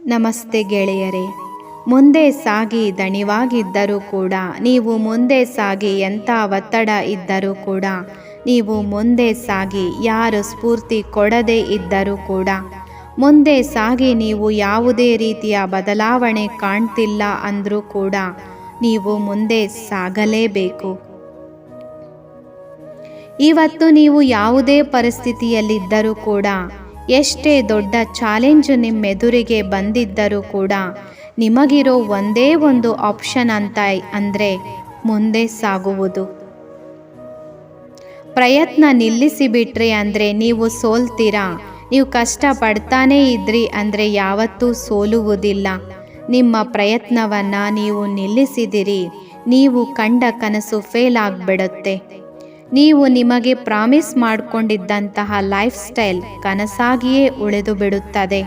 ನಮಸ್ತೆ ಗೆಳೆಯರೇ. ಮುಂದೆ ಸಾಗಿ ದಣಿವಾಗಿದ್ದರೂ ಕೂಡ, ನೀವು ಮುಂದೆ ಸಾಗಿ ಎಂಥ ಒತ್ತಡ ಇದ್ದರೂ ಕೂಡ, ನೀವು ಮುಂದೆ ಸಾಗಿ ಯಾರು ಸ್ಫೂರ್ತಿ ಕೊಡದೇ ಇದ್ದರೂ ಕೂಡ, ಮುಂದೆ ಸಾಗಿ ನೀವು ಯಾವುದೇ ರೀತಿಯ ಬದಲಾವಣೆ ಕಾಣ್ತಿಲ್ಲ ಅಂದರೂ ಕೂಡ ನೀವು ಮುಂದೆ ಸಾಗಲೇಬೇಕು. ಇವತ್ತು ನೀವು ಯಾವುದೇ ಪರಿಸ್ಥಿತಿಯಲ್ಲಿದ್ದರೂ ಕೂಡ, ಎಷ್ಟೇ ದೊಡ್ಡ ಚಾಲೆಂಜ್ ನಿಮ್ಮೆದುರಿಗೆ ಬಂದಿದ್ದರೂ ಕೂಡ, ನಿಮಗಿರೋ ಒಂದೇ ಒಂದು ಆಪ್ಷನ್ ಅಂತ ಅಂದರೆ ಮುಂದೆ ಸಾಗುವುದು. ಪ್ರಯತ್ನ ನಿಲ್ಲಿಸಿಬಿಟ್ರಿ ಅಂದರೆ ನೀವು ಸೋಲ್ತೀರಾ. ನೀವು ಕಷ್ಟಪಡ್ತಾನೇ ಇದ್ರಿ ಅಂದರೆ ಯಾವತ್ತೂ ಸೋಲುವುದಿಲ್ಲ. ನಿಮ್ಮ ಪ್ರಯತ್ನವನ್ನು ನೀವು ನಿಲ್ಲಿಸಿದಿರಿ, ನೀವು ಕಂಡ ಕನಸು ಫೇಲ್ ಆಗಿಬಿಡುತ್ತೆ. ನೀವು ನಿಮಗೆ ಪ್ರಾಮಿಸ್ ಮಾಡಿಕೊಂಡಿದ್ದಂತಹ ಲೈಫ್ ಸ್ಟೈಲ್ ಕನಸಾಗಿಯೇ ಉಳಿದು ಬಿಡುತ್ತದೆ.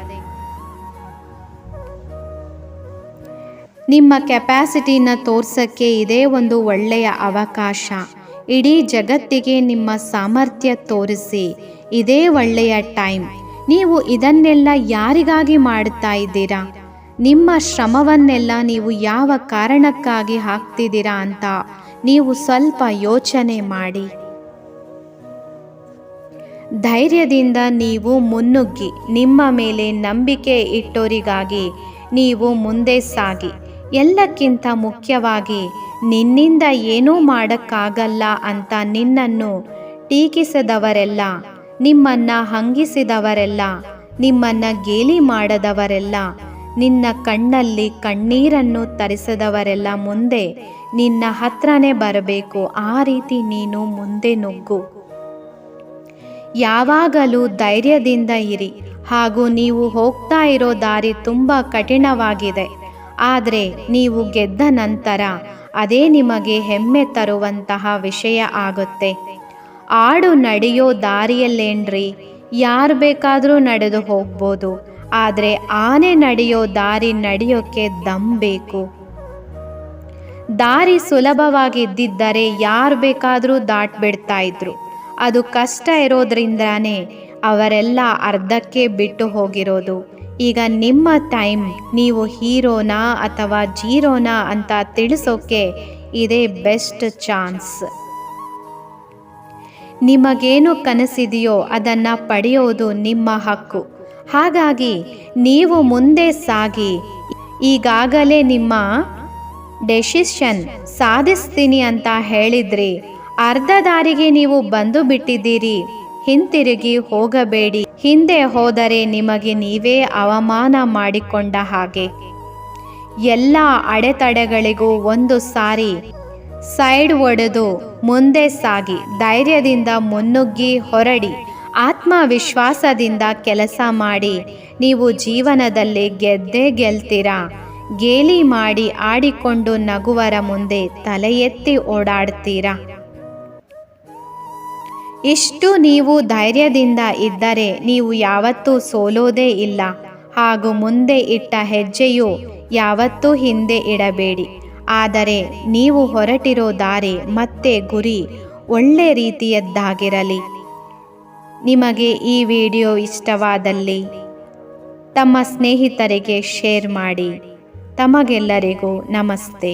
ನಿಮ್ಮ ಕೆಪಾಸಿಟಿನ ತೋರ್ಸಕ್ಕೆ ಇದೇ ಒಂದು ಒಳ್ಳೆಯ ಅವಕಾಶ. ಇಡೀ ಜಗತ್ತಿಗೆ ನಿಮ್ಮ ಸಾಮರ್ಥ್ಯ ತೋರಿಸಿ ಇದೇ ಒಳ್ಳೆಯ ಟೈಮ್. ನೀವು ಇದನ್ನೆಲ್ಲ ಯಾರಿಗಾಗಿ ಮಾಡ್ತಾ ಇದ್ದೀರಾ? ನಿಮ್ಮ ಶ್ರಮವನ್ನೆಲ್ಲ ನೀವು ಯಾವ ಕಾರಣಕ್ಕಾಗಿ ಹಾಕ್ತಿದ್ದೀರಾ ಅಂತ ನೀವು ಸ್ವಲ್ಪ ಯೋಚನೆ ಮಾಡಿ. ಧೈರ್ಯದಿಂದ ನೀವು ಮುನ್ನುಗ್ಗಿ, ನಿಮ್ಮ ಮೇಲೆ ನಂಬಿಕೆ ಇಟ್ಟೋರಿಗಾಗಿ ನೀವು ಮುಂದೆ ಸಾಗಿ. ಎಲ್ಲಕ್ಕಿಂತ ಮುಖ್ಯವಾಗಿ, ನಿನ್ನಿಂದ ಏನೂ ಮಾಡೋಕ್ಕಾಗಲ್ಲ ಅಂತ ನಿನ್ನನ್ನು ಟೀಕಿಸಿದವರೆಲ್ಲ, ನಿಮ್ಮನ್ನು ಹಂಗಿಸಿದವರೆಲ್ಲ, ನಿಮ್ಮನ್ನು ಗೇಲಿ ಮಾಡದವರೆಲ್ಲ, ನಿನ್ನ ಕಣ್ಣಲ್ಲಿ ಕಣ್ಣೀರನ್ನು ತರಿಸಿದವರೆಲ್ಲ ಮುಂದೆ ನಿನ್ನ ಹತ್ರನೇ ಬರಬೇಕು. ಆ ರೀತಿ ನೀನು ಮುಂದೆ ನುಗ್ಗು. ಯಾವಾಗಲೂ ಧೈರ್ಯದಿಂದ ಇರಿ. ಹಾಗೂ ನೀವು ಹೋಗ್ತಾ ಇರೋ ದಾರಿ ತುಂಬ ಕಠಿಣವಾಗಿದೆ, ಆದರೆ ನೀವು ಗೆದ್ದ ನಂತರ ಅದೇ ನಿಮಗೆ ಹೆಮ್ಮೆ ತರುವಂತಹ ವಿಷಯ ಆಗುತ್ತೆ. ಆಡು ನಡೆಯೋ ದಾರಿಯಲ್ಲೇನ್ರಿ, ಯಾರು ಬೇಕಾದರೂ ನಡೆದು ಹೋಗ್ಬೋದು, ಆದರೆ ಆನೆ ನಡೆಯೋ ದಾರಿ ನಡೆಯೋಕ್ಕೆ ದಮ್ ಬೇಕು. ದಾರಿ ಸುಲಭವಾಗಿದ್ದಿದ್ದರೆ ಯಾರು ಬೇಕಾದರೂ ದಾಟ್ಬಿಡ್ತಾ ಇದ್ರು. ಅದು ಕಷ್ಟ ಇರೋದ್ರಿಂದಾನೇ ಅವರೆಲ್ಲ ಅರ್ಧಕ್ಕೆ ಬಿಟ್ಟು ಹೋಗಿರೋದು. ಈಗ ನಿಮ್ಮ ಟೈಮ್. ನೀವು ಹೀರೋನಾ ಅಥವಾ ಜೀರೋನಾ ಅಂತ ತಿಳಿಸೋಕೆ ಇದೇ ಬೆಸ್ಟ್ ಚಾನ್ಸ್. ನಿಮಗೇನು ಕನಸಿದೆಯೋ ಅದನ್ನು ಪಡೆಯೋದು ನಿಮ್ಮ ಹಕ್ಕು. ಹಾಗಾಗಿ ನೀವು ಮುಂದೆ ಸಾಗಿ. ಈಗಾಗಲೇ ನಿಮ್ಮ ಡೆಸಿಷನ್ ಸಾಧಿಸ್ತೀನಿ ಅಂತ ಹೇಳಿದ್ರಿ, ಅರ್ಧ ದಾರಿಗೆ ನೀವು ಬಂದು ಬಿಟ್ಟಿದ್ದೀರಿ. ಹಿಂತಿರುಗಿ ಹೋಗಬೇಡಿ. ಹಿಂದೆ ಹೋದರೆ ನಿಮಗೆ ನೀವೇ ಅವಮಾನ ಮಾಡಿಕೊಂಡ ಹಾಗೆ. ಎಲ್ಲ ಅಡೆತಡೆಗಳಿಗೂ ಒಂದು ಸಾರಿ ಸೈಡ್ ಒಡೆದು ಮುಂದೆ ಸಾಗಿ. ಧೈರ್ಯದಿಂದ ಮುನ್ನುಗ್ಗಿ ಹೊರಡಿ. ಆತ್ಮವಿಶ್ವಾಸದಿಂದ ಕೆಲಸ ಮಾಡಿ. ನೀವು ಜೀವನದಲ್ಲಿ ಗೆದ್ದೇ ಗೆಲ್ತೀರಾ. ಗೇಲಿ ಮಾಡಿ ಆಡಿಕೊಂಡು ನಗುವರ ಮುಂದೆ ತಲೆ ಎತ್ತಿ ಓಡಾಡ್ತೀರಾ. ಇಷ್ಟು ನೀವು ಧೈರ್ಯದಿಂದ ಇದ್ದರೆ ನೀವು ಯಾವತ್ತೂ ಸೋಲೋದೇ ಇಲ್ಲ. ಹಾಗೂ ಮುಂದೆ ಇಟ್ಟ ಹೆಜ್ಜೆಯು ಯಾವತ್ತೂ ಹಿಂದೆ ಇಡಬೇಡಿ. ಆದರೆ ನೀವು ಹೊರಟಿರೋ ದಾರಿ ಮತ್ತೆ ಗುರಿ ಒಳ್ಳೆ ರೀತಿಯದ್ದಾಗಿರಲಿ. ನಿಮಗೆ ಈ ವಿಡಿಯೋ ಇಷ್ಟವಾದಲ್ಲಿ ತಮ್ಮ ಸ್ನೇಹಿತರಿಗೆ ಶೇರ್ ಮಾಡಿ. ತಮಗೆಲ್ಲರಿಗೂ ನಮಸ್ತೆ.